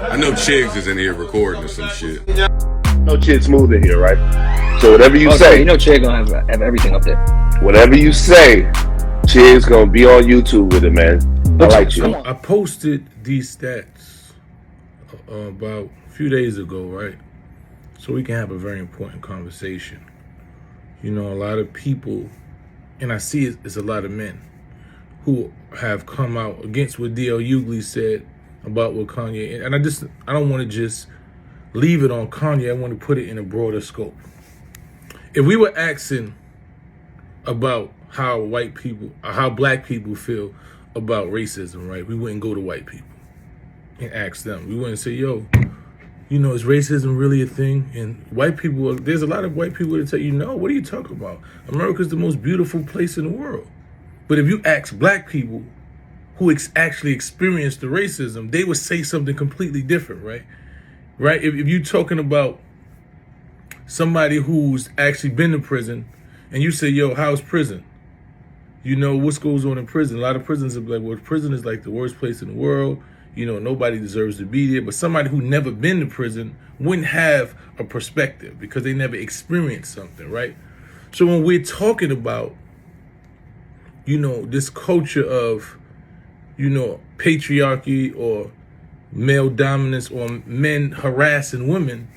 I know Chigs is in here recording or some shit. No Chid Smooth in here, right? So whatever you say, you know, Chid gonna have everything up there. whatever you say, Chid's gonna be on YouTube with it, man. I like you. I posted these stats about a few days ago, right? So we can have a very important conversation. You know, a lot of people, and I see it's a lot of men who have come out against what D.L. Hughley said about what Kanye, and I don't want to just leave it on Kanye. I want to put it in a broader scope. If we were asking about how black people feel about racism, right? We wouldn't go to white people and ask them. We wouldn't say, yo, you know, is racism really a thing? And white people, there's a lot of white people that tell you, no, what are you talking about? America's the most beautiful place in the world. But if you ask black people who actually experienced the racism, they would say something completely different, right? Right? If you're talking about somebody who's actually been to prison and you say, yo, how's prison? You know, what goes on in prison? A lot of prisons are like, well, prison is like the worst place in the world. You know, nobody deserves to be there. But somebody who never been to prison wouldn't have a perspective because they never experienced something, right? So when we're talking about, you know, this culture of, you know, patriarchy or male dominance or men harassing women,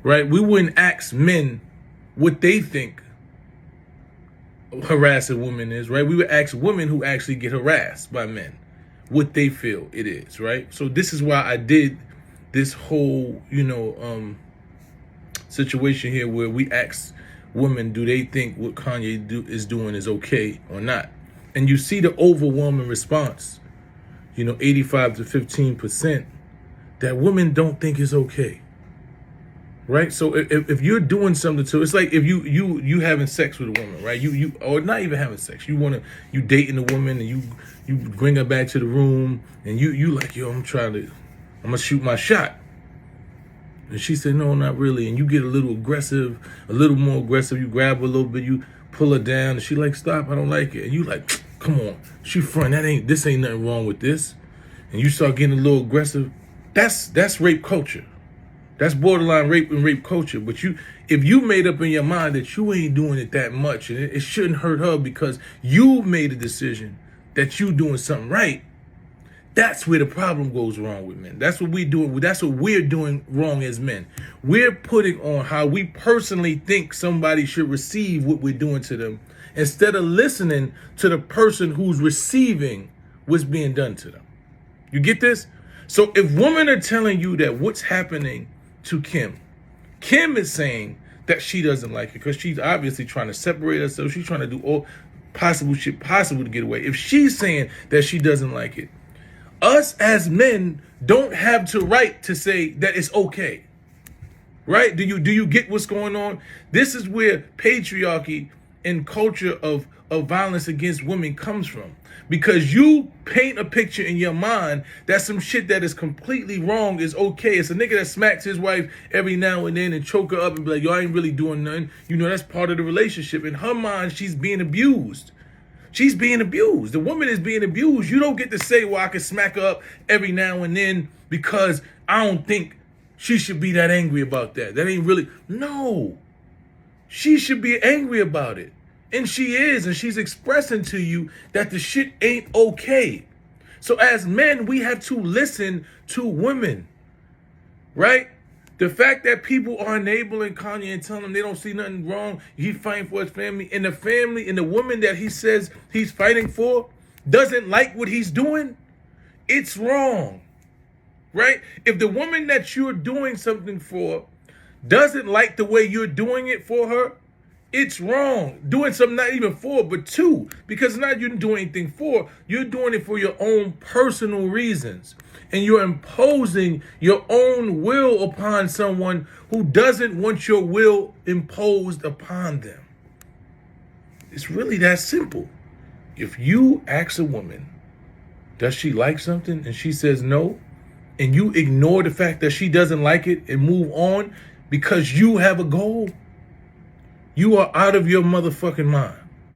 right? We wouldn't ask men what they think harassing women is, right? We would ask women who actually get harassed by men what they feel it is, right? So this is why I did this whole, you know, situation here where we ask women, do they think what Kanye is doing is okay or not? And you see the overwhelming response, you know, 85 to 15%, that women don't think it's okay. Right? So if you're doing something to, it's like if you having sex with a woman, right? You or not even having sex. You dating a woman and you bring her back to the room and you like, yo, I'm gonna shoot my shot. And she said, no, not really. And you get a little more aggressive. You grab her a little bit, you pull her down, and she like, stop, I don't like it. And you like, come on, she front, this ain't nothing wrong with this. And you start getting a little aggressive. That's rape culture. That's borderline rape culture. But if you made up in your mind that you ain't doing it that much, and it shouldn't hurt her because you made a decision that you doing something right, that's where the problem goes wrong with men. That's what we're doing wrong as men. We're putting on how we personally think somebody should receive what we're doing to them instead of listening to the person who's receiving what's being done to them. You get this? So if women are telling you that what's happening to Kim is saying that she doesn't like it because she's obviously trying to separate herself. She's trying to do all possible shit possible to get away. If she's saying that she doesn't like it, us as men don't have the right to say that it's okay. Right? Do you get what's going on? This is where patriarchy and culture of violence against women comes from. Because you paint a picture in your mind that some shit that is completely wrong is okay. It's a nigga that smacks his wife every now and then and choke her up and be like, yo, I ain't really doing nothing. You know, that's part of the relationship. In her mind, she's being abused. She's being abused. The woman is being abused. You don't get to say, well, I can smack her up every now and then because I don't think she should be that angry about that. That ain't really, no. She should be angry about it. And she is, and she's expressing to you that the shit ain't okay. So as men, we have to listen to women, right? The fact that people are enabling Kanye and telling him they don't see nothing wrong, he's fighting for his family, and the woman that he says he's fighting for doesn't like what he's doing, it's wrong, right? If the woman that you're doing something for doesn't like the way you're doing it for her, it's wrong. Doing something not even for, but to. Because not you doing anything for, you're doing it for your own personal reasons. And you're imposing your own will upon someone who doesn't want your will imposed upon them. It's really that simple. If you ask a woman, does she like something? And she says no, and you ignore the fact that she doesn't like it and move on because you have a goal, you are out of your motherfucking mind.